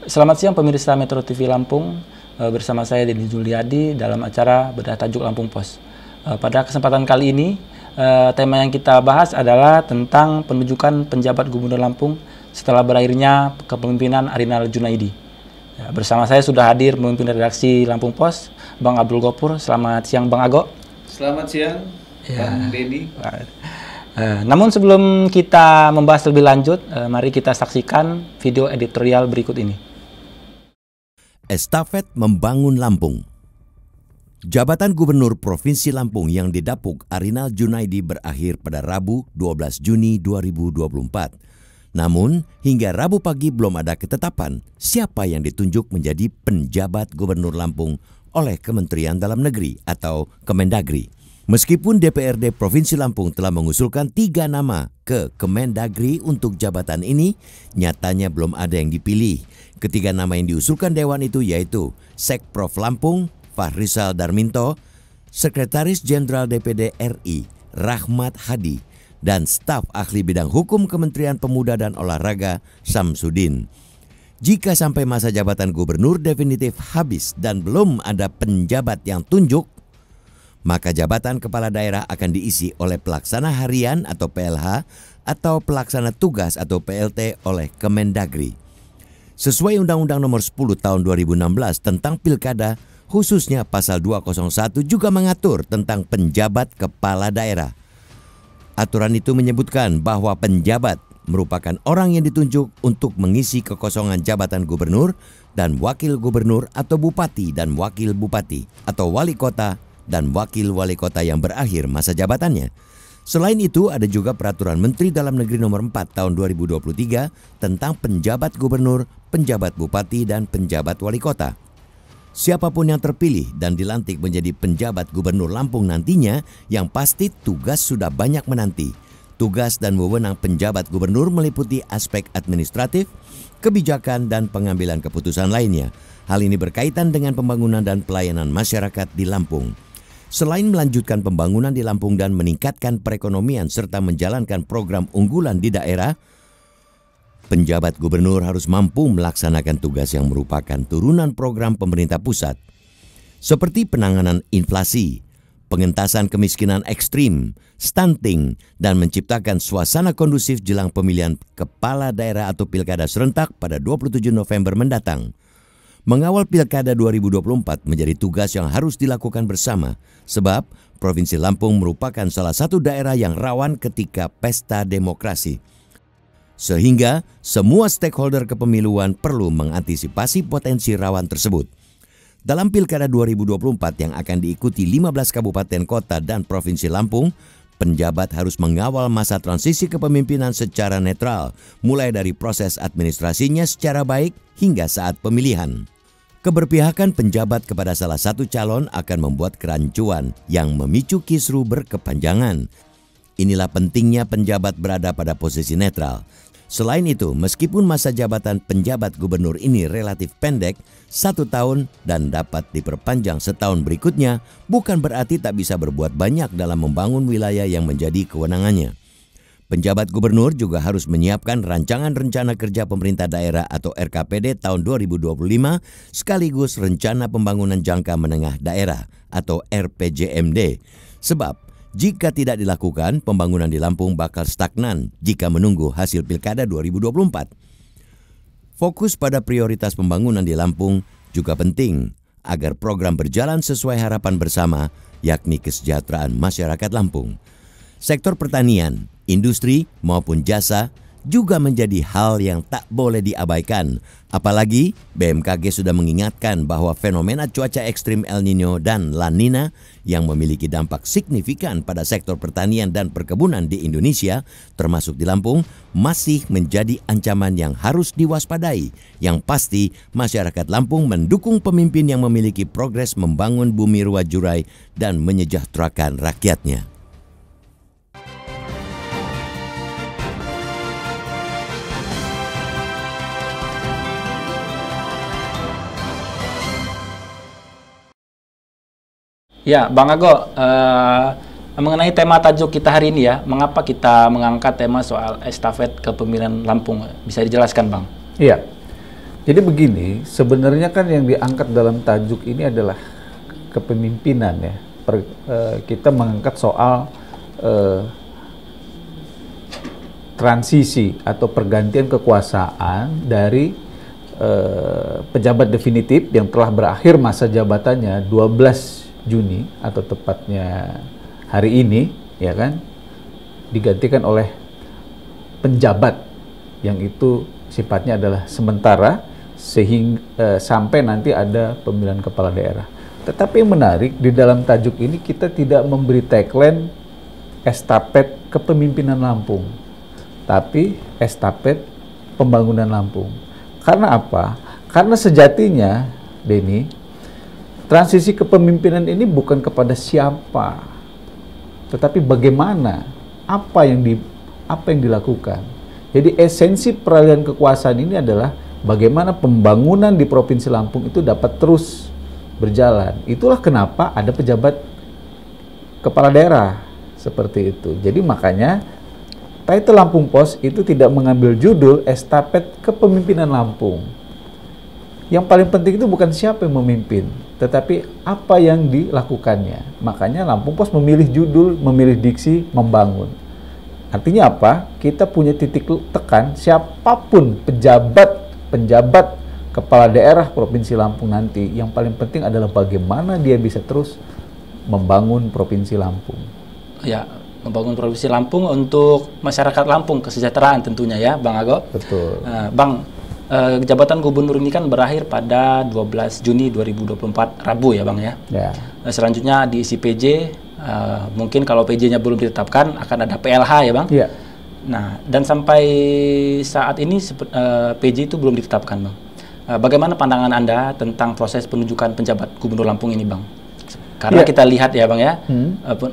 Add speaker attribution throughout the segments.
Speaker 1: Selamat siang pemirsa Metro TV Lampung, bersama saya Denny Juliadi dalam acara Bedah Tajuk Lampung Pos. Pada kesempatan kali ini, tema yang kita bahas adalah tentang penunjukan penjabat Gubernur Lampung setelah berakhirnya kepemimpinan Arinal Junaidi. Ya, bersama saya sudah hadir pemimpin redaksi Lampung Pos, Bang Abdul Gopur. Selamat siang Bang Ago.
Speaker 2: Selamat siang, ya. Bang Denny.
Speaker 1: Namun sebelum kita membahas lebih lanjut, mari kita saksikan video editorial berikut ini.
Speaker 3: Estafet Membangun Lampung. Jabatan Gubernur Provinsi Lampung yang didapuk Arinal Junaidi berakhir pada Rabu 12 Juni 2024. Namun, hingga Rabu pagi belum ada ketetapan siapa yang ditunjuk menjadi penjabat Gubernur Lampung oleh Kementerian Dalam Negeri atau Kemendagri. Meskipun DPRD Provinsi Lampung telah mengusulkan 3 nama ke Kemendagri untuk jabatan ini, nyatanya belum ada yang dipilih. Ketiga nama yang diusulkan Dewan itu yaitu Sekprov Lampung, Fahrizal Darminto, Sekretaris Jenderal DPD RI, Rahmat Hadi, dan staf ahli bidang hukum Kementerian Pemuda dan Olahraga, Samsudin. Jika sampai masa jabatan gubernur definitif habis dan belum ada penjabat yang tunjuk, maka jabatan kepala daerah akan diisi oleh pelaksana harian atau PLH atau pelaksana tugas atau PLT oleh Kemendagri. Sesuai Undang-Undang Nomor 10 Tahun 2016 tentang Pilkada, khususnya Pasal 201 juga mengatur tentang penjabat kepala daerah. Aturan itu menyebutkan bahwa penjabat merupakan orang yang ditunjuk untuk mengisi kekosongan jabatan gubernur dan wakil gubernur atau bupati dan wakil bupati atau wali kota dan wakil wali kota yang berakhir masa jabatannya. Selain itu, ada juga Peraturan Menteri Dalam Negeri Nomor 4 Tahun 2023 tentang penjabat gubernur, penjabat bupati, dan penjabat wali kota. Siapapun yang terpilih dan dilantik menjadi penjabat Gubernur Lampung nantinya, yang pasti tugas sudah banyak menanti. Tugas dan wewenang penjabat gubernur meliputi aspek administratif, kebijakan, dan pengambilan keputusan lainnya. Hal ini berkaitan dengan pembangunan dan pelayanan masyarakat di Lampung. Selain melanjutkan pembangunan di Lampung dan meningkatkan perekonomian serta menjalankan program unggulan di daerah, penjabat gubernur harus mampu melaksanakan tugas yang merupakan turunan program pemerintah pusat, seperti penanganan inflasi, pengentasan kemiskinan ekstrim, stunting, dan menciptakan suasana kondusif jelang pemilihan kepala daerah atau pilkada serentak pada 27 November mendatang. Mengawal Pilkada 2024 menjadi tugas yang harus dilakukan bersama, sebab Provinsi Lampung merupakan salah satu daerah yang rawan ketika pesta demokrasi. Sehingga semua stakeholder kepemiluan perlu mengantisipasi potensi rawan tersebut. Dalam Pilkada 2024 yang akan diikuti 15 kabupaten kota dan Provinsi Lampung, penjabat harus mengawal masa transisi kepemimpinan secara netral, mulai dari proses administrasinya secara baik hingga saat pemilihan. Keberpihakan penjabat kepada salah satu calon akan membuat kerancuan yang memicu kisru berkepanjangan. Inilah pentingnya penjabat berada pada posisi netral. Selain itu, meskipun masa jabatan penjabat gubernur ini relatif pendek, 1 tahun dan dapat diperpanjang setahun berikutnya, bukan berarti tak bisa berbuat banyak dalam membangun wilayah yang menjadi kewenangannya. Penjabat gubernur juga harus menyiapkan rancangan rencana kerja pemerintah daerah atau RKPD tahun 2025 sekaligus rencana pembangunan jangka menengah daerah atau RPJMD. Sebab jika tidak dilakukan, pembangunan di Lampung bakal stagnan jika menunggu hasil Pilkada 2024. Fokus pada prioritas pembangunan di Lampung juga penting agar program berjalan sesuai harapan bersama, yakni kesejahteraan masyarakat Lampung. Sektor pertanian, industri maupun jasa juga menjadi hal yang tak boleh diabaikan. Apalagi BMKG sudah mengingatkan bahwa fenomena cuaca ekstrim El Nino dan La Nina yang memiliki dampak signifikan pada sektor pertanian dan perkebunan di Indonesia, termasuk di Lampung, masih menjadi ancaman yang harus diwaspadai. Yang pasti, masyarakat Lampung mendukung pemimpin yang memiliki progres membangun bumi ruwajurai dan menyejahterakan rakyatnya.
Speaker 1: Ya, Bang Ago, mengenai tema tajuk kita hari ini ya, mengapa kita mengangkat tema soal estafet kepemimpinan Lampung? Bisa dijelaskan, Bang?
Speaker 2: Iya, Jadi begini, sebenarnya kan yang diangkat dalam tajuk ini adalah kepemimpinan ya. Kita mengangkat soal transisi atau pergantian kekuasaan dari pejabat definitif yang telah berakhir masa jabatannya 12 Juni atau tepatnya hari ini, ya kan, digantikan oleh penjabat yang itu sifatnya adalah sementara sehingga sampai nanti ada pemilihan kepala daerah. Tetapi yang menarik di dalam tajuk ini kita tidak memberi tagline estafet kepemimpinan Lampung, tapi estafet pembangunan Lampung. Karena apa? Karena sejatinya, Denny, transisi kepemimpinan ini bukan kepada siapa, tetapi bagaimana, apa yang dilakukan. Jadi esensi peralihan kekuasaan ini adalah bagaimana pembangunan di Provinsi Lampung itu dapat terus berjalan. Itulah kenapa ada pejabat kepala daerah seperti itu. Jadi makanya title Lampung Pos itu tidak mengambil judul estafet kepemimpinan Lampung. Yang paling penting itu bukan siapa yang memimpin, tetapi apa yang dilakukannya. Makanya Lampung Pos memilih judul, memilih diksi, membangun. Artinya apa? Kita punya titik tekan siapapun penjabat kepala daerah Provinsi Lampung nanti, yang paling penting adalah bagaimana dia bisa terus membangun Provinsi Lampung.
Speaker 1: Ya, membangun Provinsi Lampung untuk masyarakat Lampung, kesejahteraan tentunya ya, Bang Ago.
Speaker 2: Betul.
Speaker 1: Bang, jabatan gubernur ini kan berakhir pada 12 Juni 2024, Rabu ya Bang ya.
Speaker 2: Ya.
Speaker 1: Selanjutnya diisi PJ, mungkin kalau PJ-nya belum ditetapkan akan ada PLH ya Bang.
Speaker 2: Iya.
Speaker 1: Nah, dan sampai saat ini PJ itu belum ditetapkan Bang. Bagaimana pandangan Anda tentang proses penunjukan penjabat gubernur Lampung ini Bang? Karena kita lihat ya Bang ya,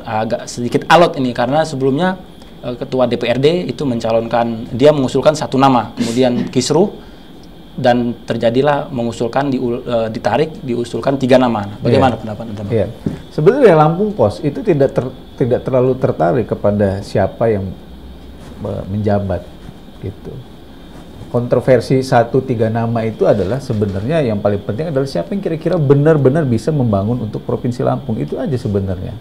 Speaker 1: agak sedikit alot ini karena sebelumnya Ketua DPRD itu mencalonkan, dia mengusulkan satu nama, kemudian kisruh dan terjadilah mengusulkan diusulkan 3 nama. Bagaimana pendapat Anda Bang?
Speaker 2: Sebenarnya Lampung Pos itu tidak terlalu tertarik kepada siapa yang menjabat gitu. Kontroversi 1-3 nama itu adalah sebenarnya yang paling penting adalah siapa yang kira-kira benar-benar bisa membangun untuk Provinsi Lampung, itu aja sebenarnya.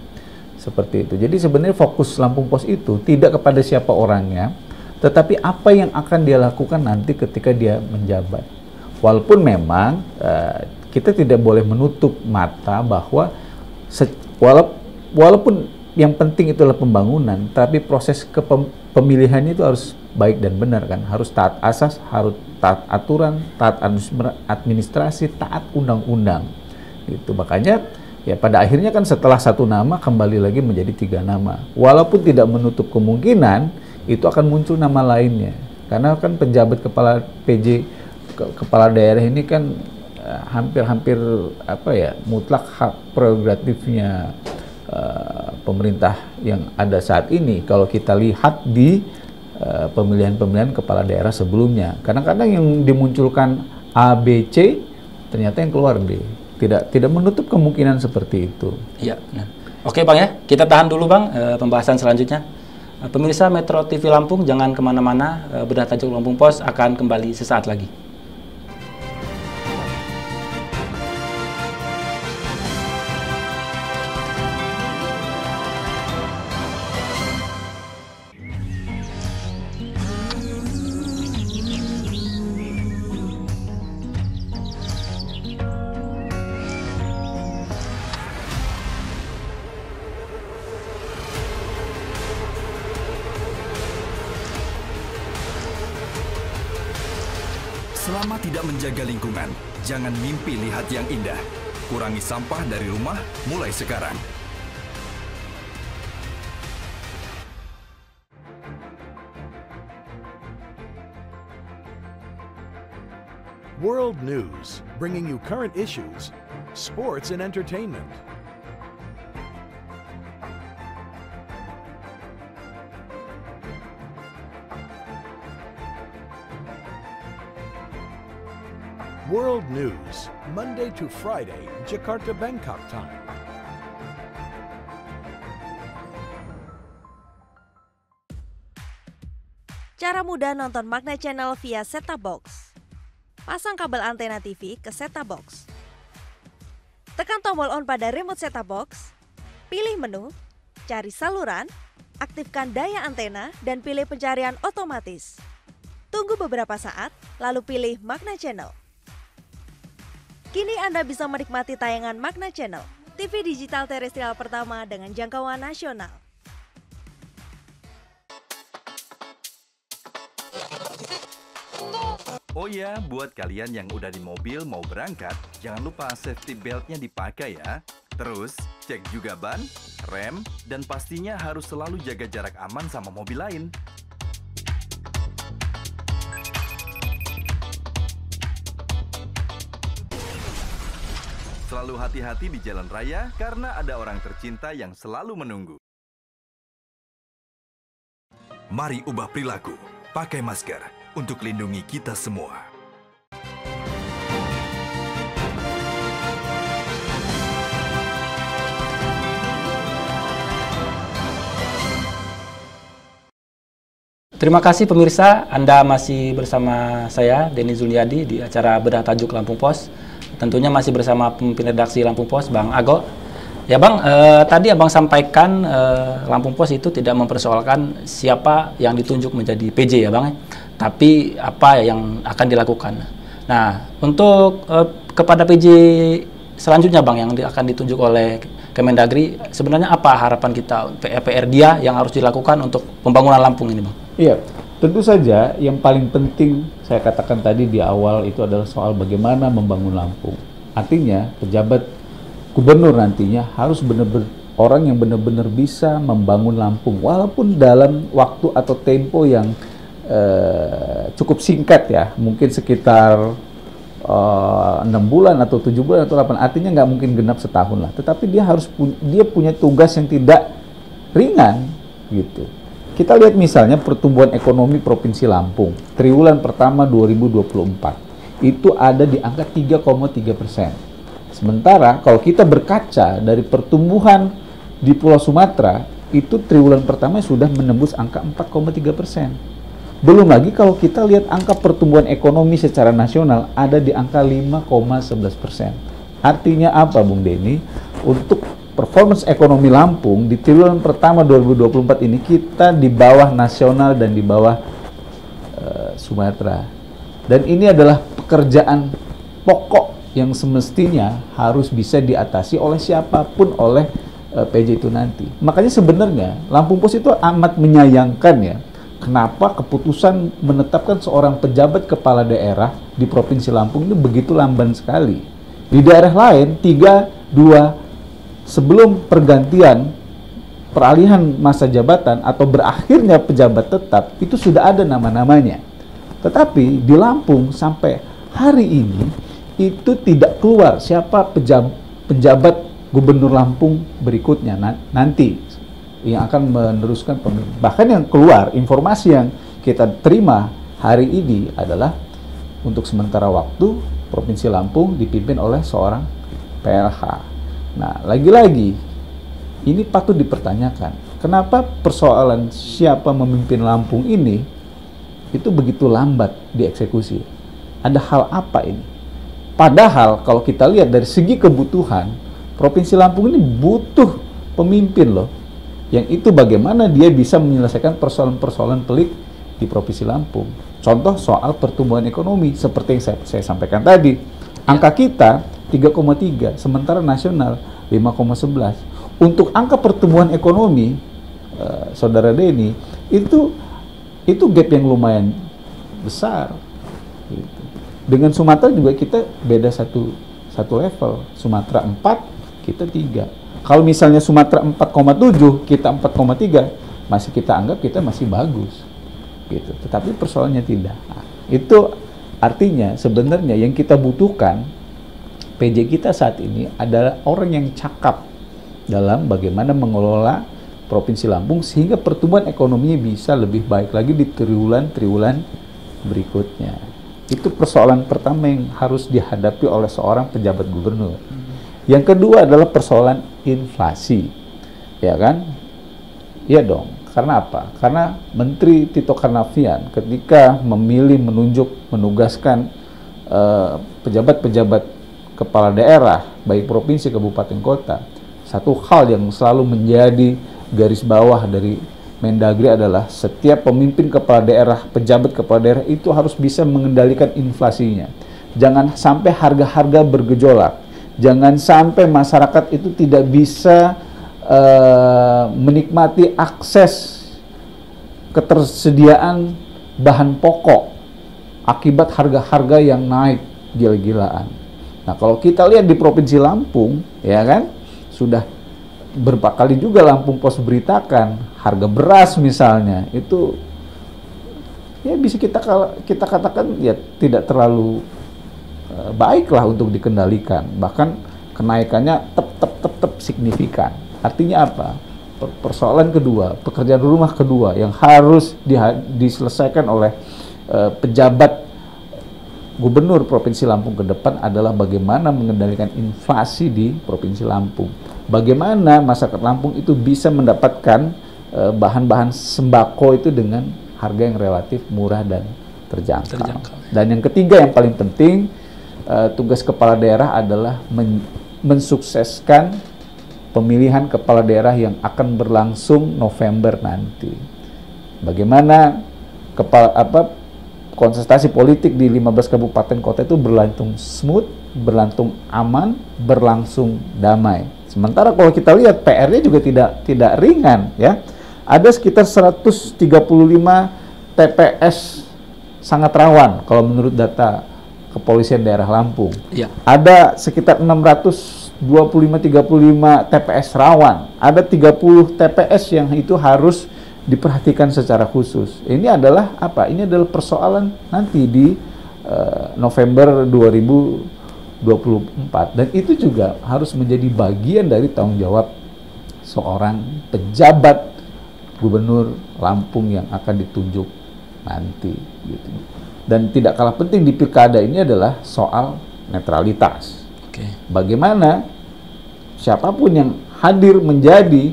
Speaker 2: Seperti itu. Jadi sebenarnya fokus Lampung Pos itu tidak kepada siapa orangnya, tetapi apa yang akan dia lakukan nanti ketika dia menjabat. Walaupun memang kita tidak boleh menutup mata bahwa walaupun yang penting itulah pembangunan, tapi proses pemilihannya itu harus baik dan benar kan, harus taat asas, harus taat aturan, taat administrasi, taat undang-undang. Gitu. Makanya ya pada akhirnya kan setelah 1 nama kembali lagi menjadi 3 nama. Walaupun tidak menutup kemungkinan itu akan muncul nama lainnya. Karena kan penjabat kepala PJ kepala daerah ini kan hampir-hampir mutlak hak prerogatifnya pemerintah yang ada saat ini. Kalau kita lihat di pemilihan-pemilihan kepala daerah sebelumnya, kadang-kadang yang dimunculkan A, B, C, ternyata yang keluar D. Tidak menutup kemungkinan seperti itu.
Speaker 1: Iya, benar. Oke Bang ya, kita tahan dulu Bang pembahasan selanjutnya. Pemirsa Metro TV Lampung, jangan kemana-mana, Bedah Tajuk Lampung Pos akan kembali sesaat lagi.
Speaker 4: Selama tidak menjaga lingkungan, jangan mimpi lihat yang indah. Kurangi sampah dari rumah mulai sekarang.
Speaker 5: World News, bringing you current issues, sports and entertainment. World News, Monday to Friday, Jakarta, Bangkok time.
Speaker 6: Cara mudah nonton Magna Channel via set-top box. pasang kabel antena TV ke set-top box. Tekan tombol on pada remote set-top box, pilih menu, cari saluran, aktifkan daya antena, dan pilih pencarian otomatis. Tunggu beberapa saat, lalu pilih Magna Channel. Kini Anda bisa menikmati tayangan Magna Channel, TV digital terestrial pertama dengan jangkauan nasional.
Speaker 4: Oh ya, buat kalian yang udah di mobil mau berangkat, jangan lupa safety belt-nya dipakai ya. Terus, cek juga ban, rem, dan pastinya harus selalu jaga jarak aman sama mobil lain. Selalu hati-hati di jalan raya karena ada orang tercinta yang selalu menunggu. Mari ubah perilaku, pakai masker untuk lindungi kita semua.
Speaker 1: Terima kasih pemirsa, Anda masih bersama saya, Denny Zuliadi, di acara Bedah Tajuk Lampung Pos. Tentunya masih bersama pemimpin redaksi Lampung Pos, Bang Ago. Ya Bang, tadi Abang sampaikan Lampung Pos itu tidak mempersoalkan siapa yang ditunjuk menjadi PJ ya Bang, tapi apa yang akan dilakukan. Nah, untuk kepada PJ selanjutnya Bang yang akan ditunjuk oleh Kemendagri, sebenarnya apa harapan kita, PR dia yang harus dilakukan untuk pembangunan Lampung ini Bang?
Speaker 2: Iya, tentu saja yang paling penting saya katakan tadi di awal itu adalah soal bagaimana membangun Lampung. Artinya pejabat gubernur nantinya harus benar-benar orang yang benar-benar bisa membangun Lampung, walaupun dalam waktu atau tempo yang cukup singkat ya, mungkin sekitar 6 bulan atau 7 bulan atau 8, artinya nggak mungkin genap setahun lah. Tetapi dia punya tugas yang tidak ringan gitu. Kita lihat misalnya pertumbuhan ekonomi Provinsi Lampung triwulan pertama 2024 itu ada di angka 3,3%. Sementara kalau kita berkaca dari pertumbuhan di Pulau Sumatera, itu triwulan pertama sudah menembus angka 4,3%. Belum lagi kalau kita lihat angka pertumbuhan ekonomi secara nasional ada di angka 5,11%. Artinya apa Bung Denny? Untuk performance ekonomi Lampung di triwulan pertama 2024 ini kita di bawah nasional dan di bawah Sumatera. Dan ini adalah pekerjaan pokok yang semestinya harus bisa diatasi oleh siapapun oleh PJ itu nanti. Makanya sebenarnya Lampung Pos itu amat menyayangkan ya, kenapa keputusan menetapkan seorang pejabat kepala daerah di Provinsi Lampung ini begitu lamban sekali. Di daerah lain 3-2 sebelum pergantian peralihan masa jabatan atau berakhirnya pejabat tetap itu sudah ada nama-namanya. Tetapi di Lampung sampai hari ini itu tidak keluar siapa penjabat gubernur Lampung berikutnya nanti yang akan meneruskan pemerintahan. Bahkan yang keluar informasi yang kita terima hari ini adalah untuk sementara waktu Provinsi Lampung dipimpin oleh seorang PLH. Nah, lagi-lagi ini patut dipertanyakan. Kenapa persoalan siapa memimpin Lampung ini itu begitu lambat dieksekusi? Ada hal apa ini? Padahal kalau kita lihat dari segi kebutuhan, Provinsi Lampung ini butuh pemimpin loh. Yang itu bagaimana dia bisa menyelesaikan persoalan-persoalan pelik di Provinsi Lampung. Contoh soal pertumbuhan ekonomi, seperti yang saya sampaikan tadi. Angka kita 3,3, sementara nasional 5,11. Untuk angka pertumbuhan ekonomi, Saudara Denny, itu gap yang lumayan besar. Gitu. Dengan Sumatera juga kita beda satu level. Sumatera 4, kita 3. Kalau misalnya Sumatera 4,7, kita 4,3, masih kita anggap kita masih bagus. Gitu. Tetapi persoalannya tidak. Nah, itu artinya sebenarnya yang kita butuhkan PJ kita saat ini adalah orang yang cakap dalam bagaimana mengelola Provinsi Lampung sehingga pertumbuhan ekonominya bisa lebih baik lagi di triwulan-triwulan berikutnya. Itu persoalan pertama yang harus dihadapi oleh seorang pejabat gubernur. Yang kedua adalah persoalan inflasi. Ya kan? Iya dong. Karena apa? Karena Menteri Tito Karnavian ketika memilih, menunjuk, menugaskan pejabat-pejabat kepala daerah, baik provinsi, kabupaten, kota, satu hal yang selalu menjadi garis bawah dari Mendagri adalah setiap pemimpin kepala daerah, pejabat kepala daerah itu harus bisa mengendalikan inflasinya. Jangan sampai harga-harga bergejolak. Jangan sampai masyarakat itu tidak bisa menikmati akses ketersediaan bahan pokok akibat harga-harga yang naik gila-gilaan. Nah, kalau kita lihat di Provinsi Lampung, ya kan, sudah berapa kali juga Lampung Pos beritakan harga beras misalnya itu ya bisa kita katakan ya tidak terlalu baiklah untuk dikendalikan, bahkan kenaikannya tetap signifikan. Artinya apa? Persoalan kedua, pekerjaan rumah kedua yang harus diselesaikan oleh pejabat Gubernur Provinsi Lampung ke depan adalah bagaimana mengendalikan inflasi di Provinsi Lampung. Bagaimana masyarakat Lampung itu bisa mendapatkan bahan-bahan sembako itu dengan harga yang relatif murah dan terjangkau. Dan yang ketiga yang paling penting, tugas kepala daerah adalah mensukseskan pemilihan kepala daerah yang akan berlangsung November nanti. Bagaimana kontestasi politik di 15 kabupaten kota itu berlangsung smooth, berlangsung aman, berlangsung damai. Sementara kalau kita lihat PR-nya juga tidak ringan, ya. Ada sekitar 135 TPS sangat rawan kalau menurut data Kepolisian Daerah Lampung. Ya. Ada sekitar 625-35 TPS rawan. Ada 30 TPS yang itu harus diperhatikan secara khusus. Ini adalah apa? Ini adalah persoalan nanti di November 2024, dan itu juga harus menjadi bagian dari tanggung jawab seorang pejabat Gubernur Lampung yang akan ditunjuk nanti gitu. Dan tidak kalah penting di pilkada ini adalah soal netralitas. Bagaimana siapapun yang hadir menjadi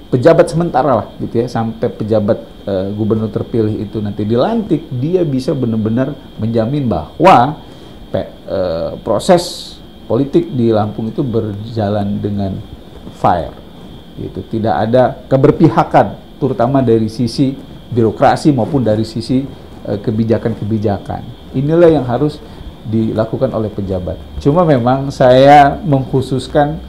Speaker 2: pejabat sementara lah gitu ya, sampai pejabat gubernur terpilih itu nanti dilantik, dia bisa benar-benar menjamin bahwa proses politik di Lampung itu berjalan dengan fair gitu. Tidak ada keberpihakan, terutama dari sisi birokrasi maupun dari sisi kebijakan-kebijakan. Inilah yang harus dilakukan oleh pejabat. Cuma memang saya mengkhususkan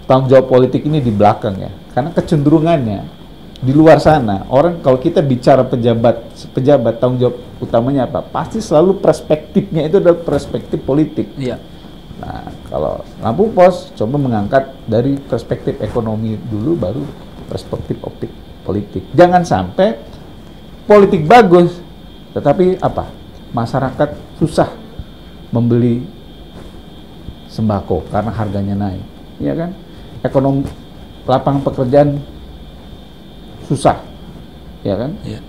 Speaker 2: tanggung jawab politik ini di belakang ya, karena kecenderungannya di luar sana orang kalau kita bicara pejabat tanggung jawab utamanya apa, pasti selalu perspektifnya itu adalah perspektif politik. Iya. Nah, kalau Lampung Pos coba mengangkat dari perspektif ekonomi dulu, baru perspektif optik politik. Jangan sampai politik bagus tetapi apa, masyarakat susah membeli sembako karena harganya naik, ya kan? Ekonomi, lapangan pekerjaan susah, ya kan? Iya.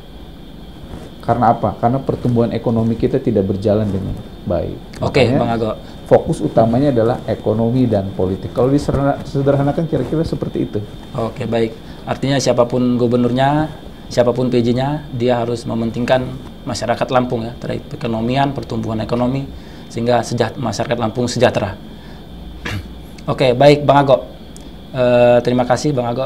Speaker 2: Karena apa? Karena pertumbuhan ekonomi kita tidak berjalan dengan baik. Oke, Bang Ago. Fokus utamanya adalah ekonomi dan politik. Kalau disederhanakan kira-kira seperti itu. Oke, baik. Artinya siapapun gubernurnya, siapapun PJ-nya, dia harus mementingkan masyarakat Lampung ya, terkait perekonomian, pertumbuhan ekonomi, sehingga masyarakat Lampung sejahtera. Oke, baik Bang Ago. Terima kasih Bang Ago.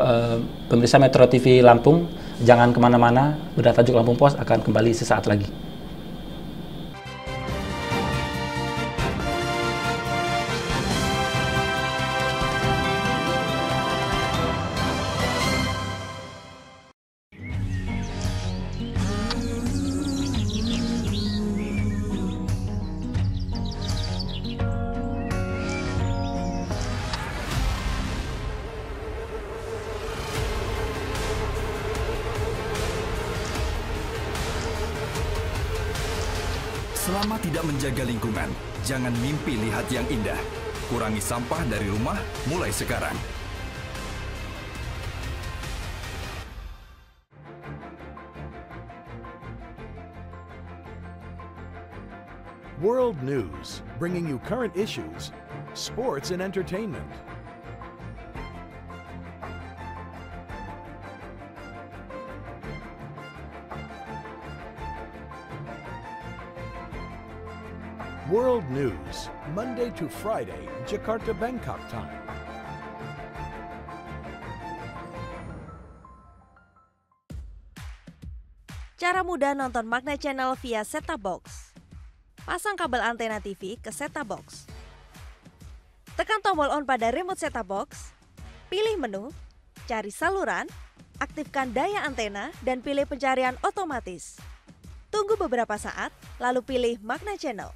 Speaker 2: Pemirsa Metro TV Lampung, jangan kemana-mana, Berita Tajuk Lampung Pos akan kembali sesaat lagi.
Speaker 4: Selama tidak menjaga lingkungan, jangan mimpi lihat yang indah. Kurangi sampah dari rumah mulai sekarang.
Speaker 5: World News, bringing you current issues, sports and entertainment. World News, Monday to Friday, Jakarta Bangkok time.
Speaker 6: Cara mudah nonton Magna Channel via set-top box. Pasang kabel antena TV ke set-top box. Tekan tombol on pada remote set-top box. Pilih menu, cari saluran, aktifkan daya antena, dan pilih pencarian otomatis. Tunggu beberapa saat, lalu pilih Magna Channel.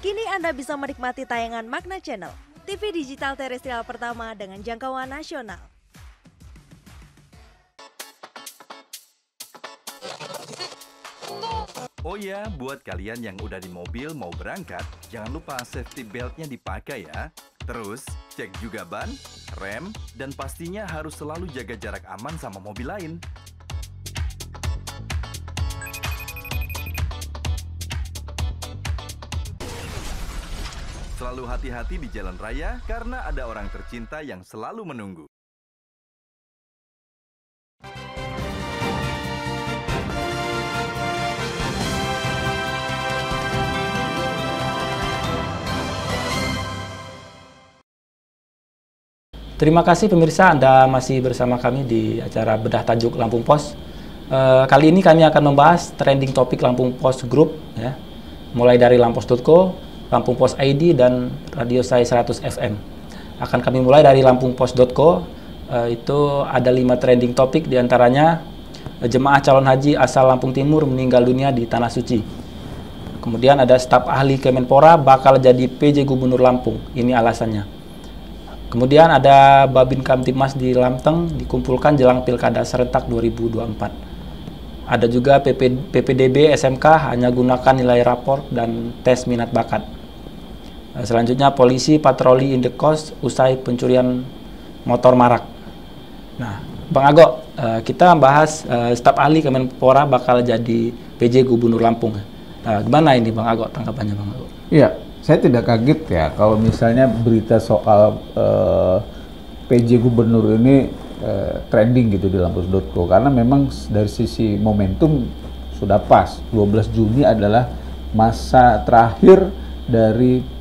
Speaker 6: Kini Anda bisa menikmati tayangan Magna Channel, TV digital terestrial pertama dengan jangkauan nasional.
Speaker 4: Oh ya, buat kalian yang udah di mobil mau berangkat, jangan lupa safety belt-nya dipakai ya. Terus, cek juga ban, rem, dan pastinya harus selalu jaga jarak aman sama mobil lain. Selalu hati-hati di jalan raya karena ada orang tercinta yang selalu menunggu.
Speaker 1: Terima kasih pemirsa, Anda masih bersama kami di acara Bedah Tajuk Lampung Pos. Kali ini kami akan membahas trending topik Lampung Pos Group, ya, mulai dari Lampos.co, Lampung Pos ID, dan Radio Sai 100 FM. Akan kami mulai dari Lampungpos.co, itu ada 5 trending topik, diantaranya jemaah calon haji asal Lampung Timur meninggal dunia di Tanah Suci. Kemudian ada staf ahli Kemenpora bakal jadi PJ Gubernur Lampung, ini alasannya. Kemudian ada Babin Kamtibmas di Lamteng dikumpulkan jelang Pilkada serentak 2024. Ada juga PPDB SMK hanya gunakan nilai rapor dan tes minat bakat. Selanjutnya polisi patroli in the coast usai pencurian motor marak. Nah, Bang Ago, kita bahas staf ahli Kemenpora bakal jadi PJ Gubernur Lampung. Gimana ini Bang Ago, tanggapannya Bang Ago?
Speaker 2: Iya, saya tidak kaget ya kalau misalnya berita soal PJ Gubernur ini trending gitu di Lampus.co, karena memang dari sisi momentum sudah pas. 12 Juni adalah masa terakhir dari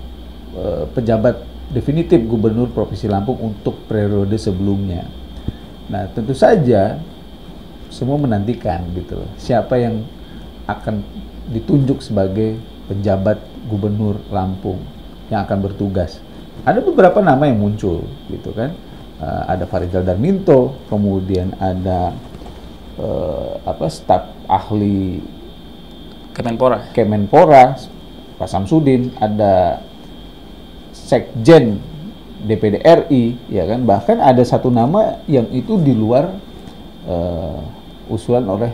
Speaker 2: pejabat definitif Gubernur Provinsi Lampung untuk periode sebelumnya. Nah, tentu saja semua menantikan gitu loh, siapa yang akan ditunjuk sebagai penjabat Gubernur Lampung yang akan bertugas. Ada beberapa nama yang muncul gitu kan. Ada Farizal Darminto, kemudian ada staf ahli Kemenpora Pak Samsudin, ada Sekjen DPD RI, ya kan. Bahkan ada satu nama yang itu di luar usulan oleh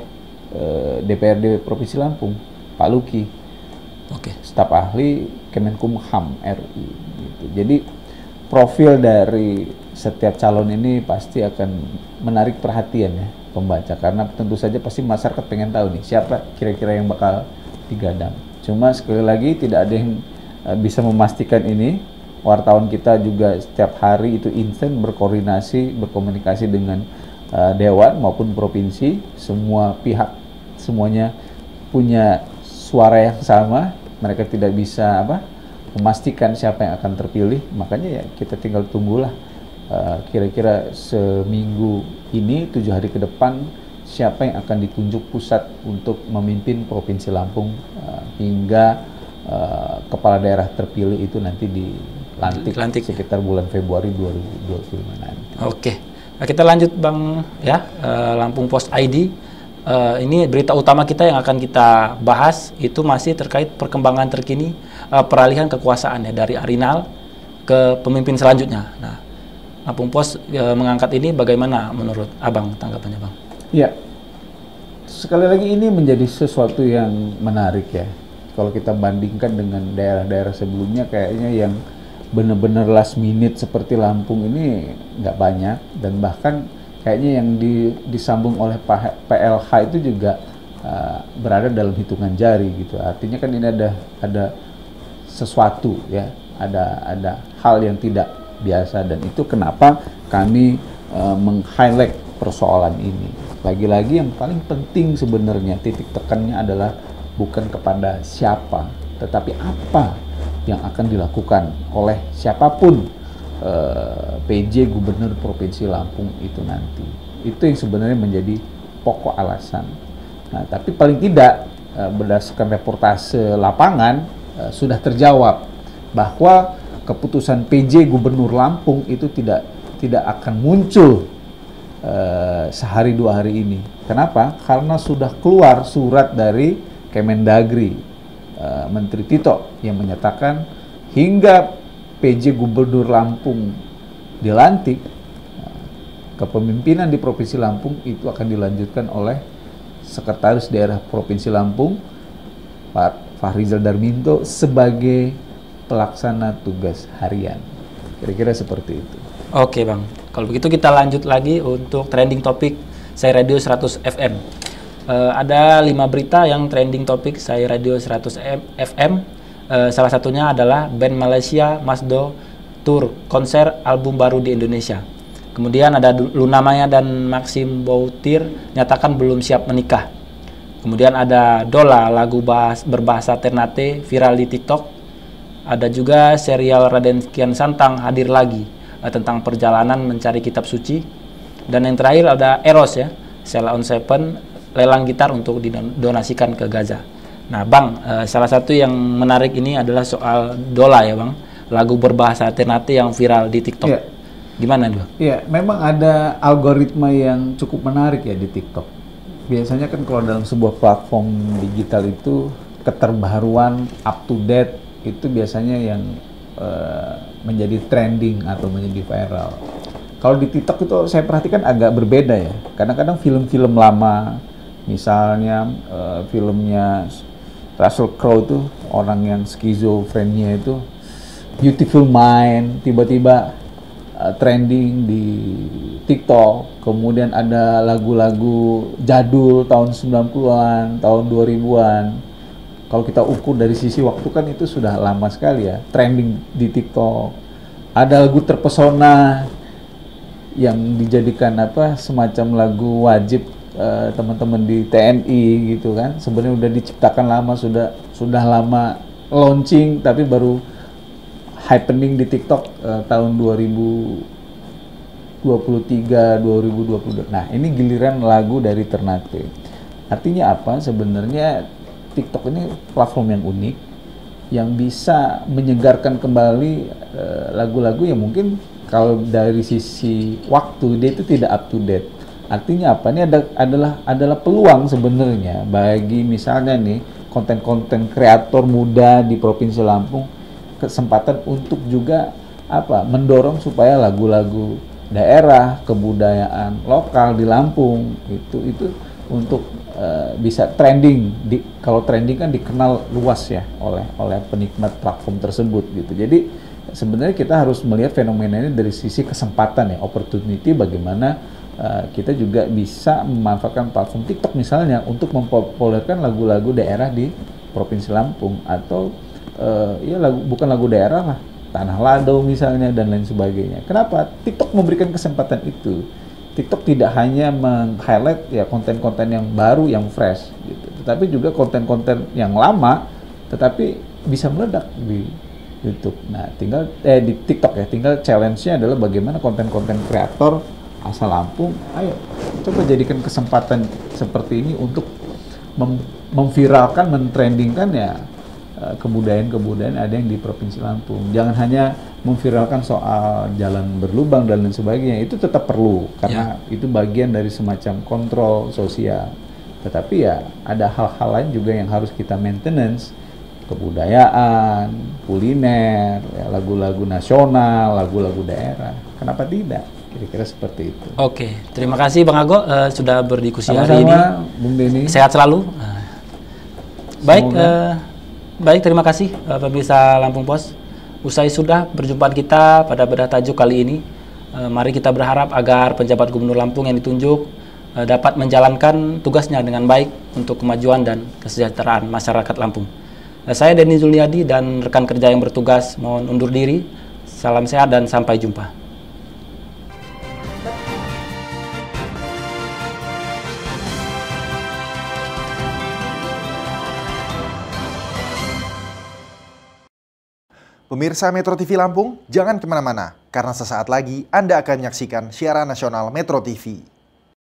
Speaker 2: DPRD Provinsi Lampung, Pak Luki. Staf ahli Kemenkumham RI gitu. Jadi profil dari setiap calon ini pasti akan menarik perhatian ya pembaca, karena tentu saja pasti masyarakat pengen tahu nih siapa kira-kira yang bakal digadang. Cuma sekali lagi tidak ada yang bisa memastikan ini. Wartawan kita juga setiap hari itu intens berkoordinasi, berkomunikasi dengan dewan maupun provinsi. Semua pihak semuanya punya suara yang sama, mereka tidak bisa memastikan siapa yang akan terpilih. Makanya ya kita tinggal tunggulah kira-kira seminggu ini, 7 hari ke depan, siapa yang akan ditunjuk pusat untuk memimpin Provinsi Lampung hingga kepala daerah terpilih itu nanti dilantik sekitar bulan Februari 2025 nanti.
Speaker 1: Oke, nah, kita lanjut Bang ya, Lampung Post ID. Ini berita utama kita yang akan kita bahas itu masih terkait perkembangan terkini peralihan kekuasaan ya dari Arinal ke pemimpin selanjutnya. Nah, Lampung Pos mengangkat ini bagaimana menurut Abang tanggapannya Bang?
Speaker 2: Ya, sekali lagi ini menjadi sesuatu yang menarik ya. Kalau kita bandingkan dengan daerah-daerah sebelumnya, kayaknya yang benar-benar last minute seperti Lampung ini nggak banyak, dan bahkan kayaknya yang disambung oleh PLH itu juga berada dalam hitungan jari gitu. Artinya kan ini ada sesuatu ya, ada hal yang tidak biasa, dan itu kenapa kami meng-highlight persoalan ini. Lagi-lagi yang paling penting sebenarnya titik tekannya adalah bukan kepada siapa tetapi apa yang akan dilakukan oleh siapapun PJ Gubernur Provinsi Lampung itu nanti. Itu yang sebenarnya menjadi pokok alasan. Nah, tapi paling tidak berdasarkan reportase lapangan sudah terjawab bahwa keputusan PJ Gubernur Lampung itu tidak akan muncul sehari dua hari ini. Kenapa? Karena sudah keluar surat dari Kemendagri, Menteri Tito, yang menyatakan hingga PJ Gubernur Lampung dilantik, kepemimpinan di Provinsi Lampung itu akan dilanjutkan oleh Sekretaris Daerah Provinsi Lampung, Pak Fahrizal Darminto, sebagai pelaksana tugas harian. Kira-kira seperti itu.
Speaker 1: Oke Bang, kalau begitu kita lanjut lagi untuk trending topik Saya Radio 100 FM. Ada 5 berita yang trending topik Saya Radio 100 FM. Salah satunya adalah band Malaysia Masdo Tour konser album baru di Indonesia. Kemudian ada Luna Maya dan Maxim Boutir nyatakan belum siap menikah. Kemudian ada Dola, lagu berbahasa Ternate viral di TikTok. Ada juga serial Raden Kian Santang hadir lagi tentang perjalanan mencari kitab suci. Dan yang terakhir ada Eros ya, Sheila on Seven lelang gitar untuk didonasikan ke Gaza. Nah Bang, salah satu yang menarik ini adalah soal Dola ya Bang, lagu berbahasa Ternate yang viral di TikTok. Yeah. Gimana Bang?
Speaker 2: Iya, memang ada algoritma yang cukup menarik ya di TikTok. Biasanya kan kalau dalam sebuah platform digital itu keterbaruan, up to date itu biasanya yang menjadi trending atau menjadi viral. Kalau di TikTok itu saya perhatikan agak berbeda ya. Kadang-kadang film-film lama, misalnya filmnya Russell Crowe itu orang yang skizofrenia itu, Beautiful Mind, tiba-tiba trending di TikTok. Kemudian ada lagu-lagu jadul tahun 90-an, tahun 2000-an. Kalau kita ukur dari sisi waktu kan itu sudah lama sekali ya, trending di TikTok. Ada lagu Terpesona yang dijadikan semacam lagu wajib teman-teman di TNI gitu kan. Sebenarnya udah diciptakan lama, sudah lama launching, tapi baru happening di TikTok tahun 2023, 2022. Nah, ini giliran lagu dari Ternate. Artinya apa? Sebenarnya TikTok ini platform yang unik, yang bisa menyegarkan kembali lagu-lagu yang mungkin kalau dari sisi waktu dia itu tidak up to date. Artinya apa? Ini adalah peluang sebenarnya bagi misalnya nih konten-konten kreator muda di Provinsi Lampung, kesempatan untuk juga mendorong supaya lagu-lagu daerah, kebudayaan lokal di Lampung itu untuk bisa trending. Kalau trending kan dikenal luas ya oleh penikmat platform tersebut gitu. Jadi sebenarnya kita harus melihat fenomena ini dari sisi kesempatan ya, opportunity, bagaimana kita juga bisa memanfaatkan platform TikTok misalnya untuk mempopulerkan lagu-lagu daerah di Provinsi Lampung, atau bukan lagu daerah lah, Tanah Lado misalnya dan lain sebagainya. Kenapa? TikTok memberikan kesempatan itu. TikTok tidak hanya meng-highlight ya konten-konten yang baru, yang fresh gitu, tetapi juga konten-konten yang lama tetapi bisa meledak di YouTube. Nah, tinggal di TikTok ya, tinggal challenge-nya adalah bagaimana konten-konten kreator asal Lampung, ayo coba jadikan kesempatan seperti ini untuk memviralkan, mentrendingkan ya kebudayaan-kebudayaan ada yang di Provinsi Lampung. Jangan hanya memviralkan soal jalan berlubang dan lain sebagainya, itu tetap perlu karena itu bagian dari semacam kontrol sosial. Tetapi ya ada hal-hal lain juga yang harus kita maintenance, kebudayaan, kuliner, ya, lagu-lagu nasional, lagu-lagu daerah. Kenapa tidak? Kira-kira seperti itu.
Speaker 1: Oke, terima kasih Bang Ago sudah berdiskusi
Speaker 2: hari
Speaker 1: ini.
Speaker 2: Bung Denny.
Speaker 1: Sehat selalu. Baik, terima kasih pemirsa Lampung Pos. Usai sudah perjumpaan kita pada bedah tajuk kali ini. Mari kita berharap agar penjabat Gubernur Lampung yang ditunjuk dapat menjalankan tugasnya dengan baik untuk kemajuan dan kesejahteraan masyarakat Lampung. Saya Denny Zuliadi dan rekan kerja yang bertugas mohon undur diri. Salam sehat dan sampai jumpa.
Speaker 7: Pemirsa Metro TV Lampung, jangan kemana-mana, karena sesaat lagi Anda akan menyaksikan siaran nasional Metro TV.